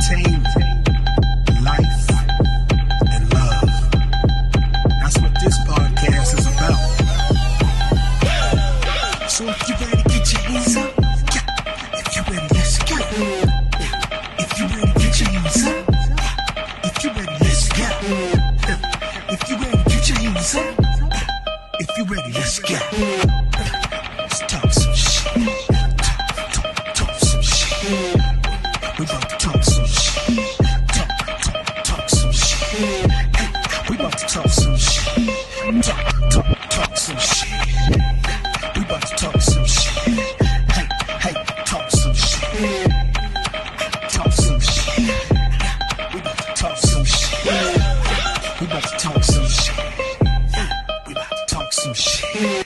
entertainment, life, and love. That's what this podcast is about. So if you ready, get your hands up. If you ready, let's go. If you ready, get your hands up. If you ready, let's go. If you ready, get your hands up. If you ready, let's go. Let's talk some shit. Talk some shit. We about to talk some shit. Talk some shit. Hey, we about to talk some shit. Talk some shit. We about to talk some shit. Hey, talk some shit. Talk some shit. We about to talk some shit. We about to talk some shit. We about to talk some shit.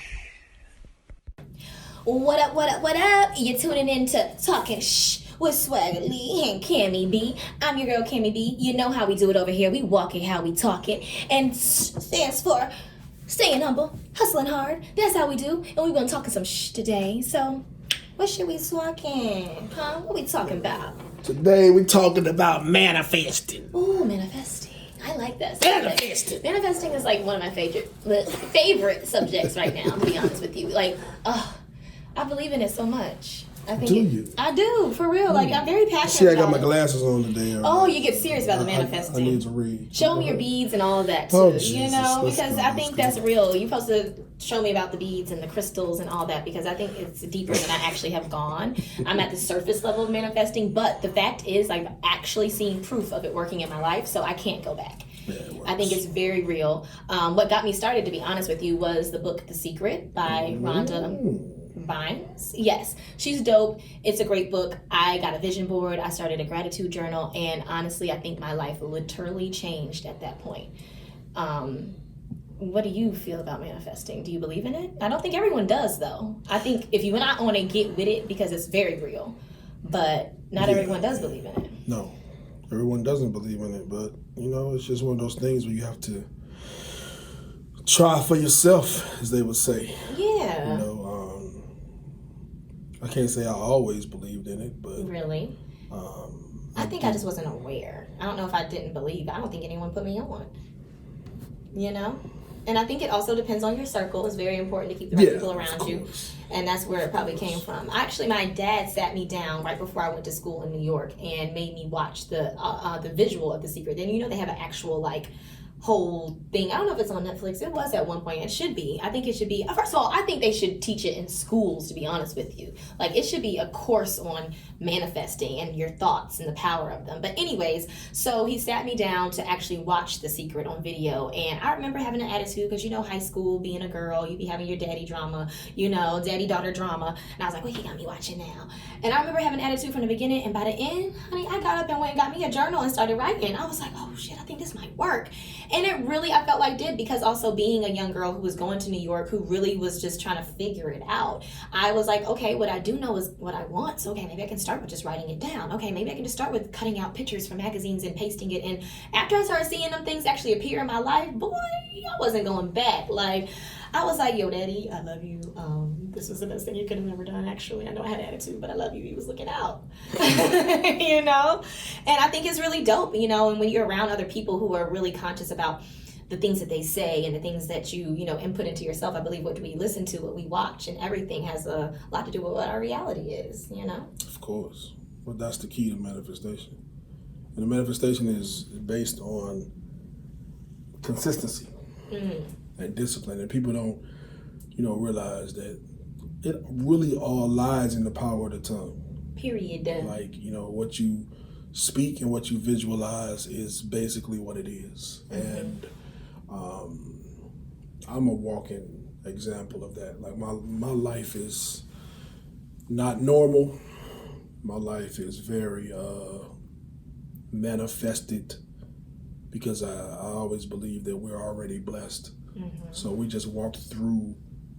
What up, what up, what up? You're tuning in to Talking Shh with Swagger Lee and Cammi B. I'm your girl, Cammi B. You know how we do it over here. We walk it how we talk it. And stands for staying humble, hustling hard. That's how we do. And we're going to talk some shh today. So, what should we talking? Huh? What we talking about? Today we talking about manifesting. Ooh, manifesting. I like that subject. Manifesting is like one of my favorite subjects right now, to be honest with you. Like, I believe in it so much. I think you? I do, for real. Like, I'm very passionate See, I got about my it. glasses on today. Oh, you get serious about the manifesting. I need to read. Show me your beads and all of that, too. Oh, Jesus. You know, Let's because go. I think that's real. You're supposed to show me about the beads and the crystals and all that, because I think it's deeper than I actually have gone. I'm at the surface level of manifesting, but the fact is I've actually seen proof of it working in my life, so I can't go back. Yeah, I think it's very real. What got me started, to be honest with you, was the book The Secret by Rhonda Vines. Yes, she's dope. It's a great book. I got a vision board. I started a gratitude journal, and honestly, I think my life literally changed at that point. What do you feel about manifesting? Do you believe in it? I don't think everyone does, though. I think if you and I want to get with it, because it's very real, but not everyone does believe in it. No, everyone doesn't believe in it, but you know, it's just one of those things where you have to try for yourself, as they would say. Yeah. You know, I can't say I always believed in it, but really, I think I just wasn't aware. I don't know if I didn't believe. I don't think anyone put me on. You know, and I think it also depends on your circle. It's very important to keep the right people around you, and that's where it probably came from. Actually, my dad sat me down right before I went to school in New York and made me watch the visual of The Secret. Then you know they have an actual like whole thing. I don't know if it's on Netflix. It was at one point. It should be. I think it should be. First of all, I think they should teach it in schools, to be honest with you. Like, it should be a course on manifesting and your thoughts and the power of them. But anyways, so he sat me down to actually watch The Secret on video. And I remember having an attitude because, you know, high school, being a girl, you be having your daddy drama, you know, daddy-daughter drama. And I was like, what he got me watching now? And I remember having an attitude from the beginning. And by the end, honey, I got up and went and got me a journal and started writing. I was like, oh, shit, I think this might work. And it really, I felt like did, because also being a young girl who was going to New York, who really was just trying to figure it out, I was like, okay, what I do know is what I want. So, okay, maybe I can start with just writing it down. Okay, maybe I can just start with cutting out pictures from magazines and pasting it. And after I started seeing them things actually appear in my life, boy, I wasn't going back. Like, I was like, yo, daddy, I love you. This was the best thing you could have ever done, actually. I know I had attitude, but I love you. He was looking out. You know? And I think it's really dope, you know, and when you're around other people who are really conscious about the things that they say and the things that you know, input into yourself. I believe what we listen to, what we watch, and everything has a lot to do with what our reality is, you know? Of course. Well, that's the key to manifestation. And the manifestation is based on consistency and discipline. And people don't, you know, realize that it really all lies in the power of the tongue. Period. Like, you know, what you speak and what you visualize is basically what it is. And I'm a walking example of that. Like, my life is not normal. My life is very manifested, because I always believe that we're already blessed. So we just walk through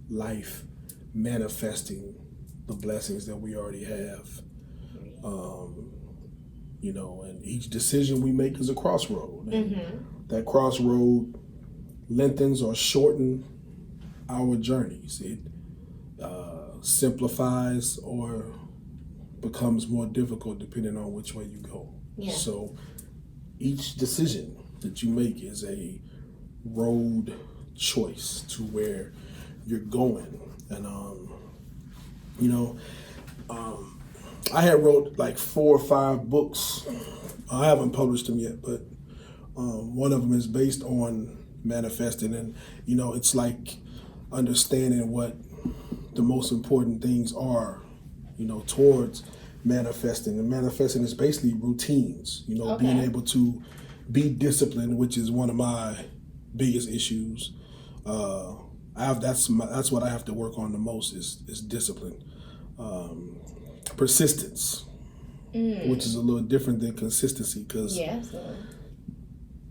life manifesting the blessings that we already have. You know, and each decision we make is a crossroad. And that crossroad lengthens or shortens our journeys. It simplifies or becomes more difficult depending on which way you go. Yeah. So each decision that you make is a road choice to where you're going. And I had wrote like 4 or 5 books. I haven't published them yet, but one of them is based on manifesting, and it's like understanding what the most important things are, towards manifesting. And manifesting is basically routines, being able to be disciplined, which is one of my biggest issues. That's what I have to work on the most is discipline. Persistence, which is a little different than consistency, because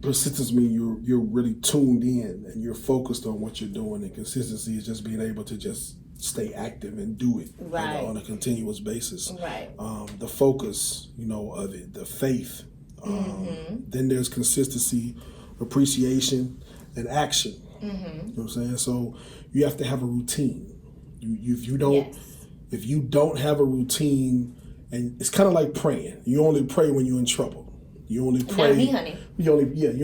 persistence means you're really tuned in and you're focused on what you're doing, and consistency is just being able to just stay active and do it on a continuous basis. Right. The focus, of it, the faith. Then there's consistency, appreciation, and action. You know what I'm saying? So you have to have a routine. If you don't have a routine, and it's kind of like praying. You only pray when you're in trouble. You only pray. Not me, honey. You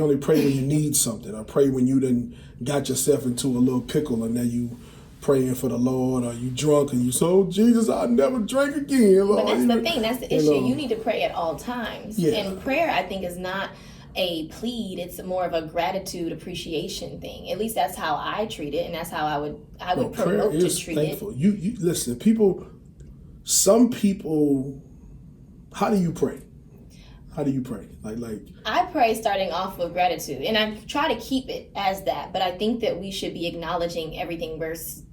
only pray when you need something, or pray when you done got yourself into a little pickle, and then you praying for the Lord, or you drunk and you say, "Oh, Jesus, I'll never drink again, Lord." But that's the thing. That's the issue. You need to pray at all times. Yeah. And prayer, I think, is not a plead. It's more of a gratitude, appreciation thing. At least that's how I treat it, and that's how I would promote to treat thankful. It. You listen. Some people. How do you pray? How do you pray? Like I pray starting off with gratitude, and I try to keep it as that. But I think that we should be acknowledging everything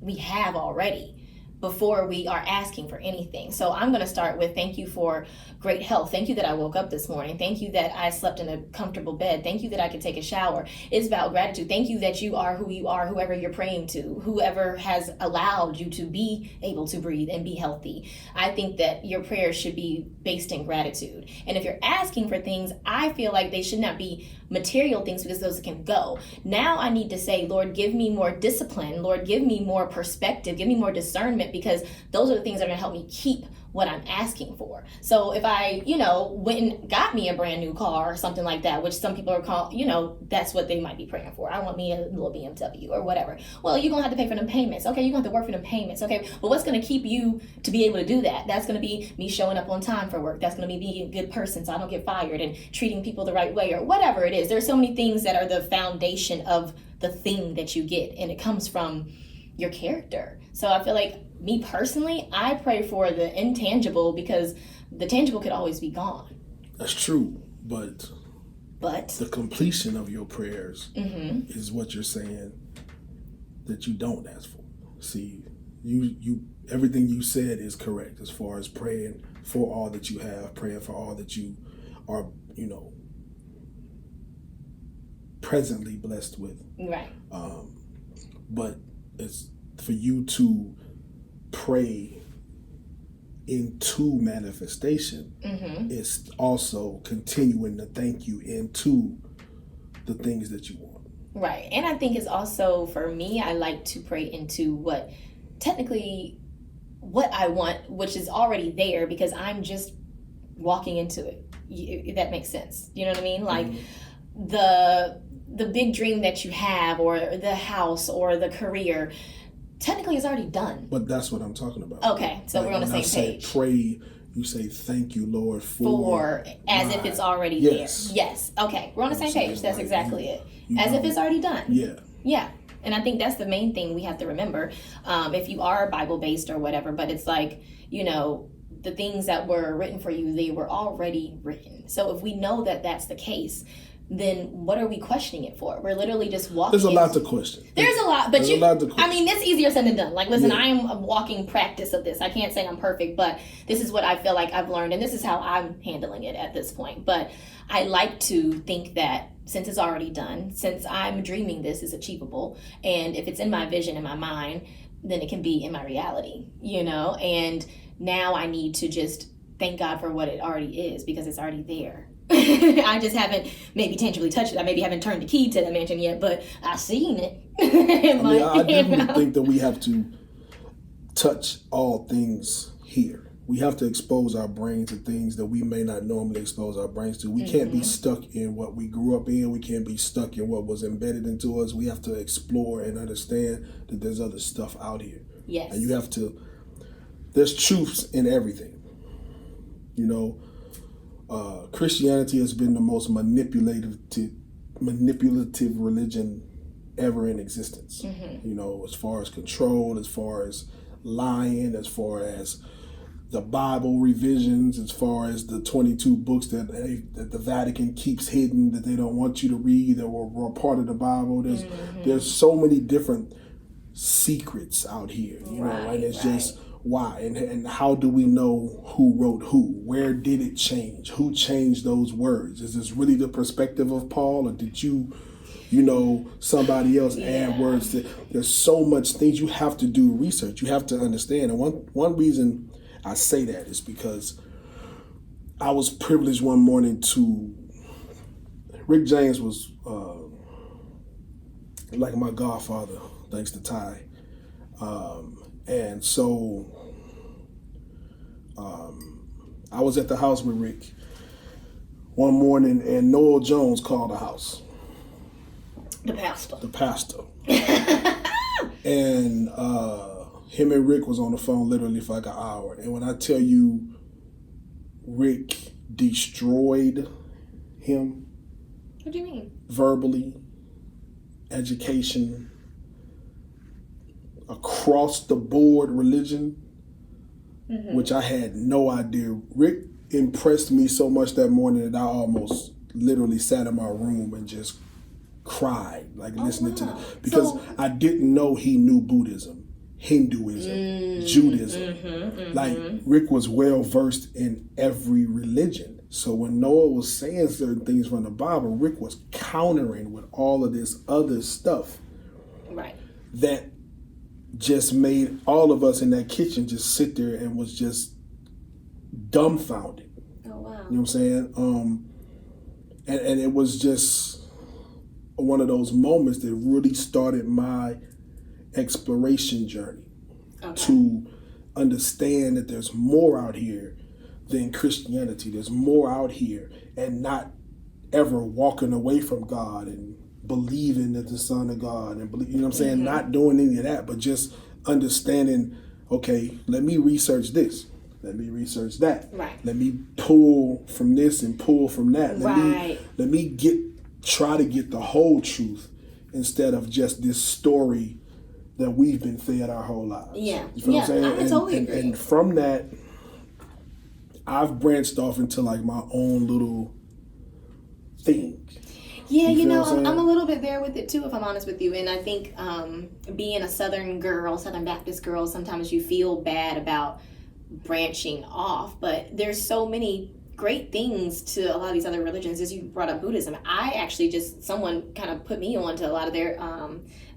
we have already before we are asking for anything. So I'm going to start with thank you for great health. Thank you that I woke up this morning. Thank you that I slept in a comfortable bed. Thank you that I could take a shower. It's about gratitude. Thank you that you are who you are, whoever you're praying to, whoever has allowed you to be able to breathe and be healthy. I think that your prayers should be based in gratitude. And if you're asking for things, I feel like they should not be material things, because those can go. Now I need to say, Lord, give me more discipline. Lord, give me more perspective. Give me more discernment, because those are the things that are going to help me keep what I'm asking for. So if I, went and got me a brand new car or something like that, which some people are calling, that's what they might be praying for. I want me a little BMW or whatever. Well, you're going to have to pay for them payments. Okay, you're going to have to work for them payments. Okay, but what's going to keep you to be able to do that? That's going to be me showing up on time for work. That's going to be being a good person so I don't get fired, and treating people the right way, or whatever it is. There's so many things that are the foundation of the thing that you get, and it comes from your character. So I feel like, me personally, I pray for the intangible, because the tangible could always be gone. That's true, but the completion of your prayers is what you're saying that you don't ask for. See, you everything you said is correct as far as praying for all that you have, praying for all that you are, presently blessed with. Right. But it's for you to pray into manifestation. It's also continuing to thank you into the things that you want. Right. And I think it's also, for me, I like to pray into what I want, which is already there, because I'm just walking into it. If that makes sense. You know what I mean? Like the big dream that you have, or the house, or the career, technically it's already done. But that's what I'm talking about. Okay, so we're on the same page. Pray, you say thank you, Lord, for as if it's already there. Yes. Okay, we're on the same page. That's exactly it. As if it's already done. Yeah. And I think that's the main thing we have to remember. If you are Bible-based or whatever, but it's like, the things that were written for you, they were already written. So if we know that that's the case, then what are we questioning it for? We're literally just walking. There's a lot to question. There's a lot, but it's easier said than done. Like, listen, I am a walking practice of this. I can't say I'm perfect, but this is what I feel like I've learned, and this is how I'm handling it at this point. But I like to think that since it's already done, since I'm dreaming this is achievable, and if it's in my vision, in my mind, then it can be in my reality, And now I need to just thank God for what it already is, because it's already there. I just haven't maybe tangibly touched it. I maybe haven't turned the key to that mansion yet, but I've seen it. I definitely think that we have to touch all things here. we have to expose our brains to things that we may not normally expose our brains to. We can't be stuck in what we grew up in. We can't be stuck in what was embedded into us. We have to explore and understand that there's other stuff out here. Yes. And you have to, there's truths in everything. You know, Christianity has been the most manipulative religion ever in existence. You know, as far as control, as far as lying, as far as the Bible revisions, as far as the 22 books that the Vatican keeps hidden that they don't want you to read that were part of the Bible. There's so many different secrets out here, you know, and it's just why and how do we know who wrote who? Where did it change? Who changed those words? Is this really the perspective of Paul, or did you know, somebody else add words? There's so much things you have to do research. You have to understand. And one reason I say that is because I was privileged one morning to, Rick James was like my godfather, thanks to Ty. And so I was at the house with Rick one morning and Noel Jones called the house. The pastor. And him and Rick was on the phone literally for like an hour. And when I tell you Rick destroyed him. What do you mean? Verbally, education, across the board religion, which I had no idea. Rick impressed me so much that morning that I almost literally sat in my room and just cried, like listening to it, because I didn't know he knew Buddhism, Hinduism, Judaism. Like Rick was well versed in every religion. So when Noah was saying certain things from the Bible, Rick was countering with all of this other stuff. Right. That just made all of us in that kitchen just sit there and was just dumbfounded. Oh wow. You know what I'm saying? And it was just one of those moments that really started my exploration journey to understand that there's more out here than Christianity. There's more out here, and not ever walking away from God and believing that the Son of God and believe, you know what I'm saying? Not doing any of that, but just understanding, okay, let me research this. Let me research that. Right. Let me pull from this and pull from that. Let me try to get the whole truth instead of just this story that we've been fed our whole lives. Yeah. You know what I'm saying? I totally agree. And from that, I've branched off into like my own little thing. Yeah, you know, I'm a little bit there with it too, if I'm honest with you. And I think being a Southern Baptist girl, sometimes you feel bad about branching off. But there's so many great things to a lot of these other religions. As you brought up Buddhism, someone kind of put me on to a lot of their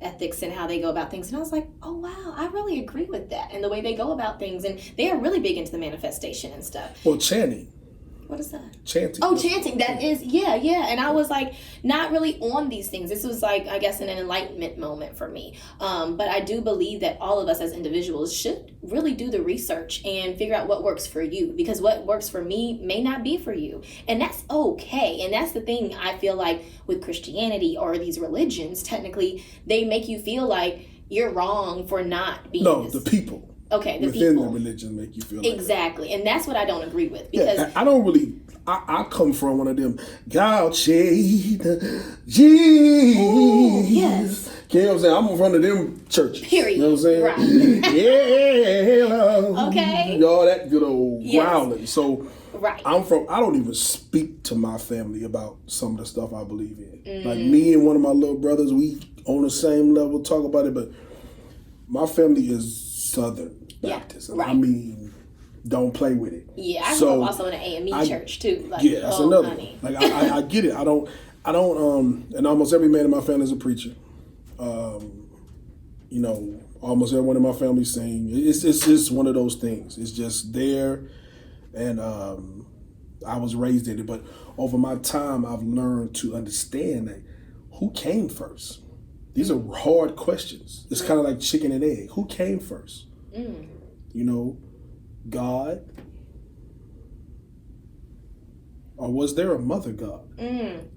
ethics and how they go about things. And I was like, oh, wow, I really agree with that. And the way they go about things. And they are really big into the manifestation and stuff. Well, chanting. What is that? Chanting. Oh, chanting. That is, yeah. And I was like, not really on these things. This was like, I guess, an enlightenment moment for me. But I do believe that all of us as individuals should really do the research and figure out what works for you. Because what works for me may not be for you. And that's okay. And that's the thing I feel like with Christianity or these religions, technically, they make you feel like you're wrong for not being the people. Okay, the within people. The religion make you feel like exactly, and that's what I don't agree with, because I don't really. I come from one of them. God shade Jesus. Yes. You know what I'm saying? I'm from one of them churches. Period. You know what I'm saying? Right. Yeah. Okay. All that good old growling. So I don't even speak to my family about some of the stuff I believe in. Like me and one of my little brothers, we on the same level talk about it, but my family is Southern Baptist. Yeah, right. I mean, don't play with it. Yeah, I grew up also in an AME church too. Like, yeah, that's another. Honey. Like I get it. I don't. And almost every man in my family is a preacher. You know, almost everyone in my family sing. It's just one of those things. It's just there, and I was raised in it. But over my time, I've learned to understand that who came first. These are hard questions. It's kind of like chicken and egg. Who came first? You know, God? Or was there a mother God?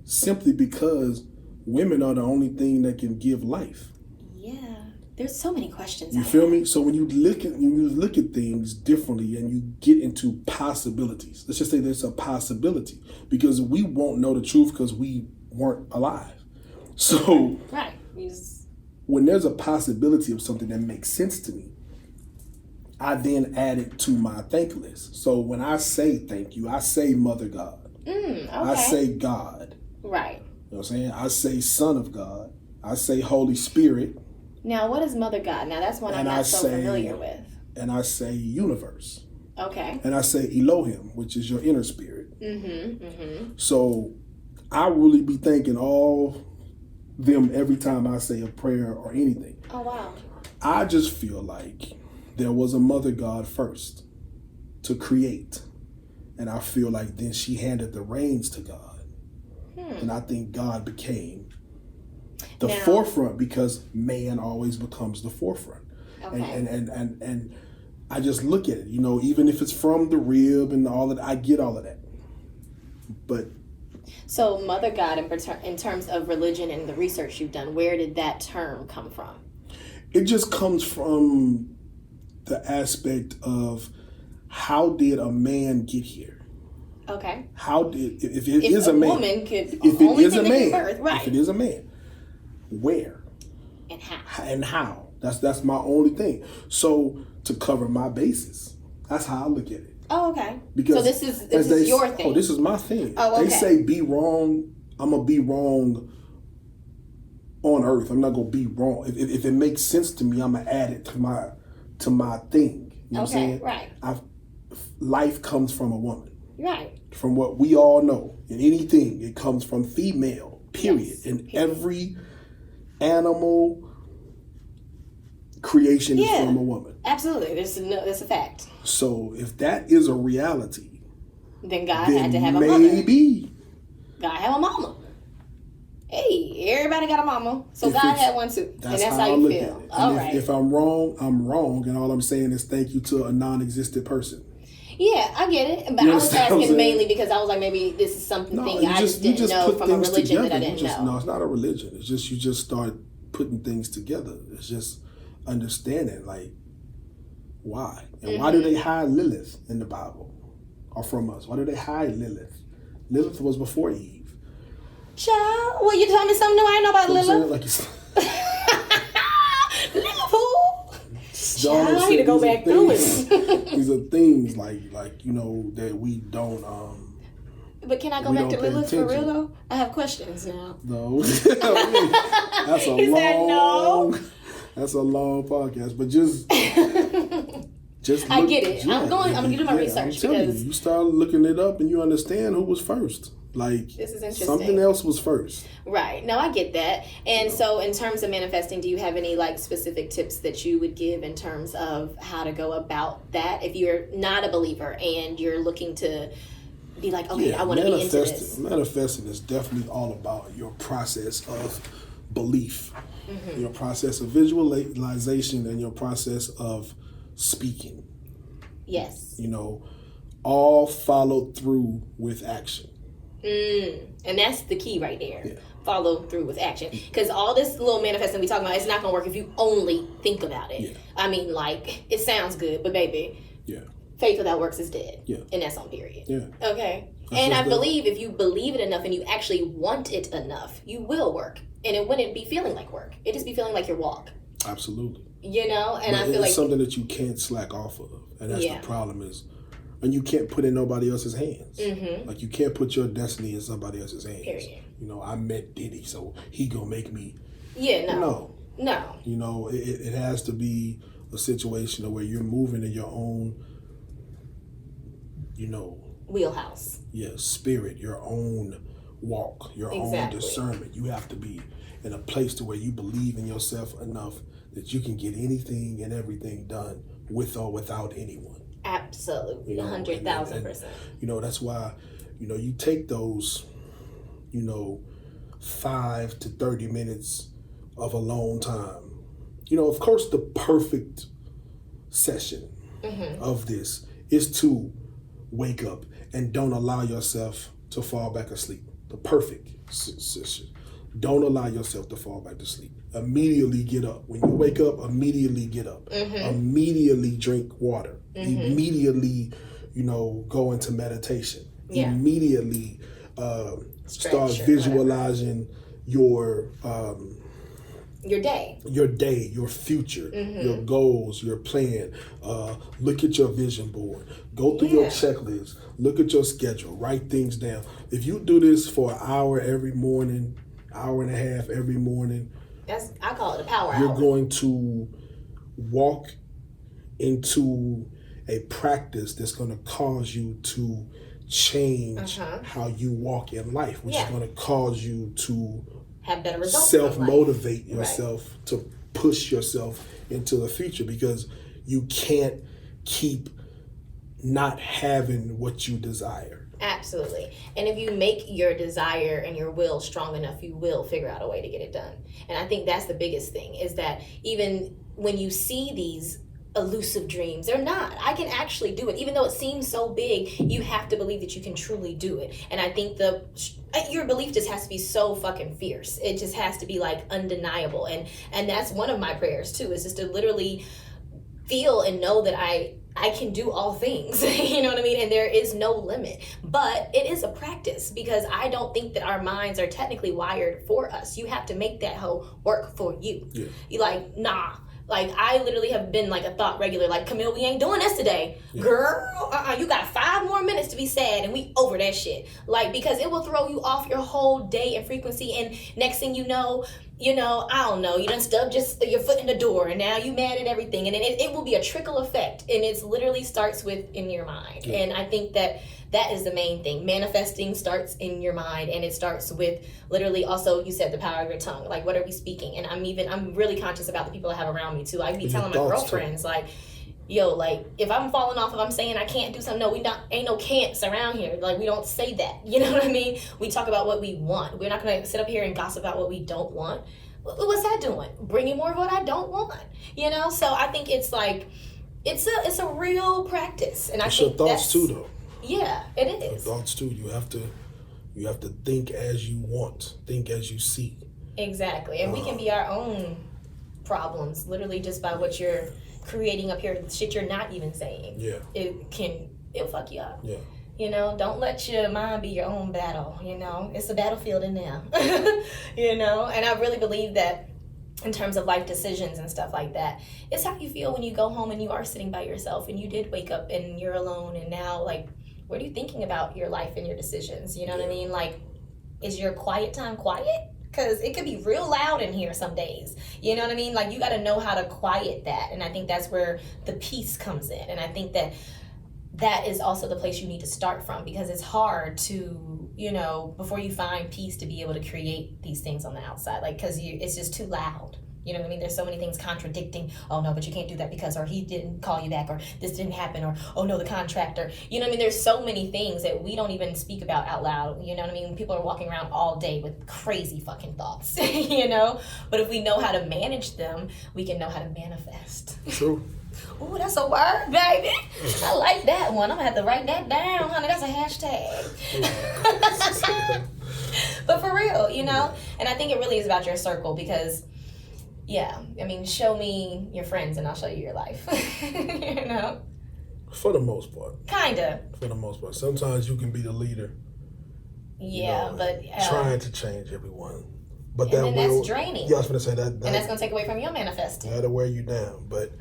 Simply because women are the only thing that can give life. Yeah. There's so many questions. You feel me? So when you look at things differently and you get into possibilities, let's just say there's a possibility, because we won't know the truth because we weren't alive. So right. When there's a possibility of something that makes sense to me, I then add it to my thank list. So when I say thank you, I say Mother God. Okay. I say God. Right. You know what I'm saying? I say Son of God. I say Holy Spirit. Now, what is Mother God? Now, that's one I'm not so familiar with. And I say universe. Okay. And I say Elohim, which is your inner spirit. So I really be thanking all them every time I say a prayer or anything. Oh, wow. I just feel like there was a Mother God first to create. And I feel like then she handed the reins to God. And I think God became the forefront, because man always becomes the forefront. Okay. And I just look at it, you know, even if it's from the rib and all of that, I get all of that. But so Mother God, in terms of religion and the research you've done, where did that term come from? It just comes from the aspect of, how did a man get here? Okay. How did, if it is a man, woman could, if it is a man, birth, right. If it is a man, where and how? And how? That's my only thing. So to cover my bases, that's how I look at it. Oh, okay. Because so this is your thing. Oh, this is my thing. Oh, okay. They say be wrong. I'm gonna be wrong on earth. I'm not gonna be wrong. If it makes sense to me, I'm gonna add it to my thing. You know what I'm saying? Right. Life comes from a woman. Right. From what we all know, in anything, it comes from female. Period. Yes, in every animal creation is from a woman. Absolutely. That's a fact. So if that is a reality, then God had to have a mother. Maybe God have a mama. Hey, everybody got a mama. So God had one too. And that's how you feel. All right. If I'm wrong, I'm wrong. And all I'm saying is thank you to a non-existent person. Yeah, I get it. But I was asking mainly because I was like, maybe this is something I just didn't know from a religion that I didn't know. No, it's not a religion. It's just, you just start putting things together. It's just understanding, like, why? And why do they hide Lilith in the Bible? Or from us? Why do they hide Lilith? Lilith was before Eve. Child, well, you telling me something new I ain't know about Lilith? Like it's Lilith who? Child, I need to go back through it. These are things like you know, that we don't But can I go back to Lilith for real though? I have questions now. No. That's a long That's a long podcast. But just I get it. Yeah, I'm gonna do my research because you start looking it up and you understand who was first. Like, this is interesting. Something else was first. Right. No, I get that. And so in terms of manifesting, do you have any like specific tips that you would give in terms of how to go about that? If you're not a believer and you're looking to be like, okay, I want to be into this. Manifesting is definitely all about your process of belief, your process of visualization, and your process of speaking. Yes. You know, all followed through with action. And that's the key right there. Yeah. Follow through with action. Because all this little manifesting we talking about, it's not going to work if you only think about it. Yeah. I mean, like, it sounds good, but baby, faith without works is dead. Yeah. And that's on period. Yeah. Okay. And I believe if you believe it enough and you actually want it enough, you will work. And it wouldn't be feeling like work. It just be feeling like your walk. Absolutely. You know? And but I feel like it's something that you can't slack off of. And that's the problem is, and you can't put in nobody else's hands. Like, you can't put your destiny in somebody else's hands. Period. You know, I met Diddy, so he gonna make me. Yeah, no. You know, it has to be a situation where you're moving in your own, you know, wheelhouse. Yeah, spirit, your own walk, your own discernment. You have to be in a place to where you believe in yourself enough that you can get anything and everything done with or without anyone. Absolutely, 100,000%. You know, that's why, you know, you take those, you know, 5 to 30 minutes of alone time. You know, of course, the perfect session of this is to wake up and don't allow yourself to fall back asleep. The perfect situation. Don't allow yourself to fall back to sleep. Immediately get up. When you wake up, immediately get up. Immediately drink water. Immediately, go into meditation. Immediately start visualizing your day, your future, your goals, your plan. Look at your vision board. Go through your checklist. Look at your schedule. Write things down. If you do this for an hour every morning, hour and a half every morning, I call it a power hour. You're going to walk into a practice that's going to cause you to change how you walk in life, which is going to cause you to have better results. Self-motivate yourself to push yourself into the future, because you can't keep not having what you desire. Absolutely. And if you make your desire and your will strong enough, you will figure out a way to get it done. And I think that's the biggest thing, is that even when you see these elusive dreams, they're not. I can actually do it. Even though it seems so big, you have to believe that you can truly do it. And I think your belief just has to be so fucking fierce. It just has to be like undeniable. And that's one of my prayers too, is just to literally feel and know that I can do all things. You know what I mean? And there is no limit. But it is a practice, because I don't think that our minds are technically wired for us. You have to make that hoe work for you. Yeah. You like, nah. Like, I literally have been like a thought regular, like, Camille, we ain't doing this today. Yeah. Girl, you got 5 more minutes to be sad and we over that shit. Like, because it will throw you off your whole day and frequency. And next thing you know, I don't know, you done stubbed your foot in the door and now you mad at everything. And it will be a trickle effect. And it literally starts with in your mind. Yeah. And I think that is the main thing. Manifesting starts in your mind, and it starts with literally also, you said, the power of your tongue. Like, what are we speaking? And I'm really conscious about the people I have around me too. I be telling my girlfriends, like, yo, like, if I'm falling off, if I'm saying I can't do something, no, ain't no can'ts around here. Like, we don't say that. You know what I mean? We talk about what we want. We're not going to sit up here and gossip about what we don't want. What's that doing? Bringing more of what I don't want. So I think it's like, it's a real practice. And it's your thoughts too, though. Yeah, it is. Your thoughts too. You have to think as you want, think as you see. Exactly. And we can be our own problems, literally just by what you're creating up here, shit you're not even saying. Yeah. It'll fuck you up. Yeah. Don't let your mind be your own battle. It's a battlefield in there. And I really believe that in terms of life decisions and stuff like that, it's how you feel when you go home and you are sitting by yourself and you did wake up and you're alone, and now, like, what are you thinking about your life and your decisions? You know what I mean? Like, is your quiet time quiet? Because it could be real loud in here some days. You know what I mean? Like, you got to know how to quiet that. And I think that's where the peace comes in. And I think that is also the place you need to start from, because it's hard to, before you find peace, to be able to create these things on the outside. Like, because it's just too loud. You know what I mean? There's so many things contradicting. Oh, no, but you can't do that because, or he didn't call you back, or this didn't happen, or, oh, no, the contractor. You know what I mean? There's so many things that we don't even speak about out loud. You know what I mean? People are walking around all day with crazy fucking thoughts, But if we know how to manage them, we can know how to manifest. True. Ooh, that's a word, baby. I like that one. I'm going to have to write that down, honey. That's a hashtag. But for real, And I think it really is about your circle, because... yeah, I mean, show me your friends and I'll show you your life. For the most part. Kinda. For the most part. Sometimes you can be the leader. Yeah, but... trying to change everyone. But that's draining. Yeah, I was going to say that. And that's going to take away from your manifesting. That'll wear you down. But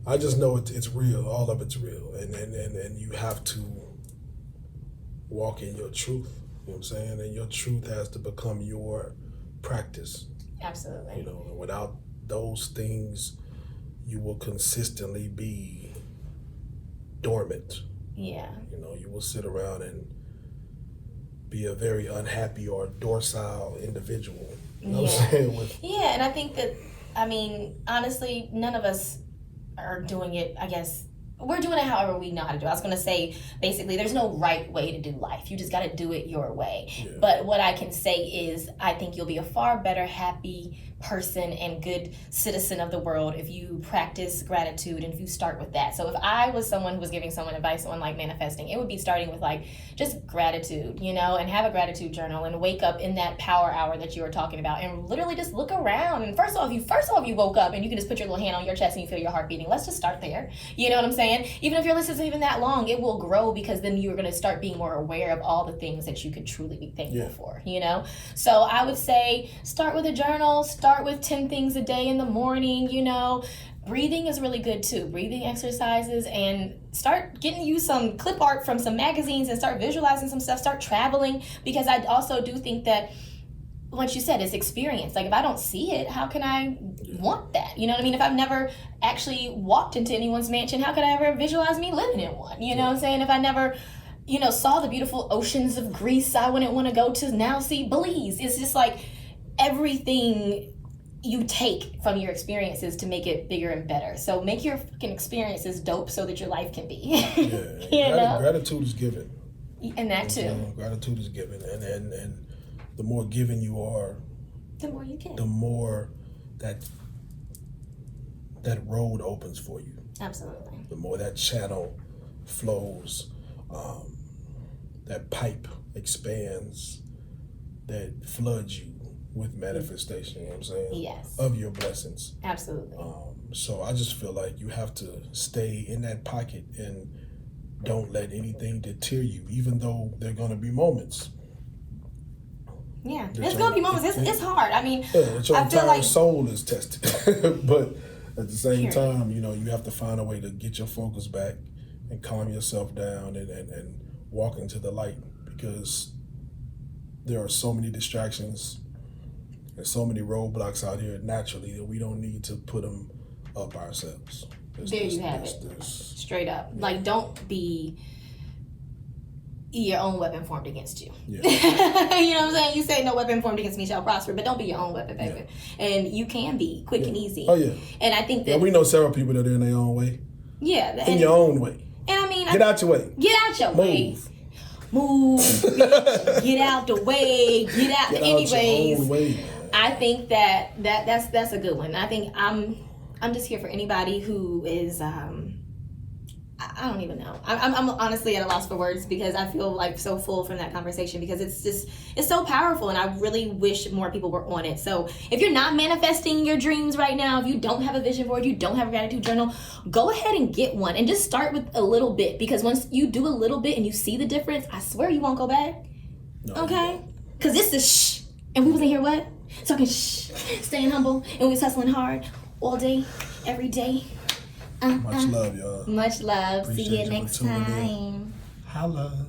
I just know it's real. All of it's real. And you have to walk in your truth. You know what I'm saying? And your truth has to become your practice. Absolutely. Without those things, you will consistently be dormant. Yeah. You will sit around and be a very unhappy or docile individual. You know what I'm saying? Yeah, and I think that, honestly, none of us are doing it, I guess. We're doing it however we know how to do it. I was going to say, basically, there's no right way to do life. You just got to do it your way. Yeah. But what I can say is, I think you'll be a far better, happy person and good citizen of the world if you practice gratitude and if you start with that. So if I was someone who was giving someone advice on like manifesting, it would be starting with like just gratitude, you know, and have a gratitude journal and wake up in that power hour that you were talking about and literally just look around. And first off, you woke up and you can just put your little hand on your chest and you feel your heart beating. Let's just start there. You know what I'm saying? Even if your list isn't even that long, it will grow because then you're going to start being more aware of all the things that you could truly be thankful for, you know? So I would say start with a journal, start with 10 things a day in the morning, you know. Breathing is really good too. Breathing exercises, and start getting you some clip art from some magazines and start visualizing some stuff, start traveling, because I also do think that what you said is experience. Like if I don't see it, how can I want that? You know what I mean? If I've never actually walked into anyone's mansion, how could I ever visualize me living in one? You know what I'm saying? If I never, you know, saw the beautiful oceans of Greece, I wouldn't want to go to now see Belize. It's just like everything you take from your experiences to make it bigger and better. So make your fucking experiences dope so that your life can be. Gratitude is given. And that too. Gratitude is given. And the more giving you are, the more you can. The more that road opens for you. Absolutely. The more that channel flows, that pipe expands, that floods you with manifestation, you know what I'm saying? Yes. Of your blessings. Absolutely. So I just feel like you have to stay in that pocket and don't let anything deter you, even though there are going to be moments. Yeah, there's going to be moments. It's hard. I mean, your I feel entire like soul is tested. But at the same time, you know, you have to find a way to get your focus back and calm yourself down and walk into the light, because there are so many distractions and so many roadblocks out here naturally that we don't need to put them up ourselves. You have it. Straight up. Yeah. Like, don't be your own weapon formed against you. Yeah. You know what I'm saying? You say no weapon formed against me shall prosper, but don't be your own weapon, baby. Yeah. And you can be quick and easy. Oh, yeah. And I think that... we know several people that are in their own way. Yeah. In your own way. And I mean... Get out your way. Get out your way. Move. Get out the way. Get out. Anyways, your own way. I think that's a good one. I think I'm just here for anybody who is I don't even know. I'm honestly at a loss for words, because I feel like so full from that conversation, because it's so powerful, and I really wish more people were on it. So if you're not manifesting your dreams right now, if you don't have a vision board, you don't have a gratitude journal, go ahead and get one and just start with a little bit, because once you do a little bit and you see the difference, I swear you won't go back. No, okay? Because this is shh, and we was in here what? Talking shh, staying humble, and we was hustling hard all day, every day. Much love, y'all. Much love. Appreciate See you next time. Holla.